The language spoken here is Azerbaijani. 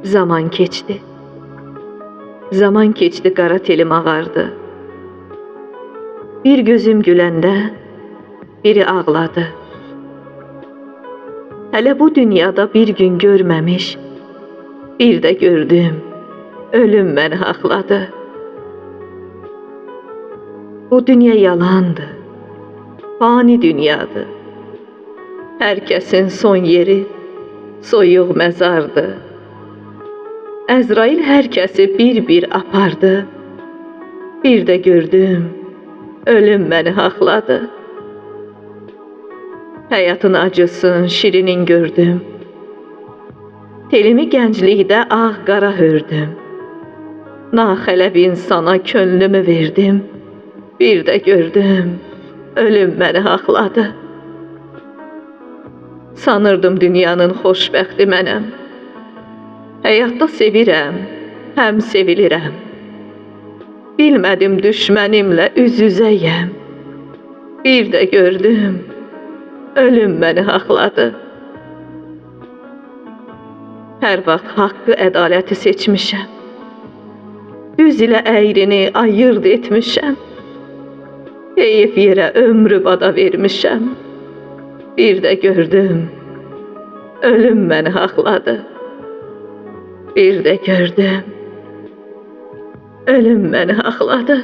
Zaman keçdi. Zaman keçdi, qara telim ağardı. Bir gözüm güləndə, biri ağladı. Hələ bu dünyada bir gün görməmiş, bir də gördüm, ölüm məni haqladı. Bu dünya yalandı, fani dünyadır. Hər kəsin son yeri soyuq məzardı. Əzrail hər kəsi bir-bir apardı. Bir də gördüm, ölüm məni haqladı. Həyatın acısın, şirinin gördüm. Telimi gənclikdə ağ-qara hördüm. Naxələb insana könlümü verdim. Bir də gördüm, ölüm məni haqladı. Sanırdım dünyanın xoşbəxti mənəm. Həyatda sevirəm, həm sevilirəm. Bilmədim düşmənimlə üz-üzəyəm. Bir də gördüm, ölüm məni haqladı. Hər vaxt haqqı, ədaləti seçmişəm. Düz ilə əyrini ayırd etmişəm. Heyif yerə ömrü bada vermişəm. Bir də gördüm, ölüm məni haqladı. Bir də gördüm, ölüm məni haqladı.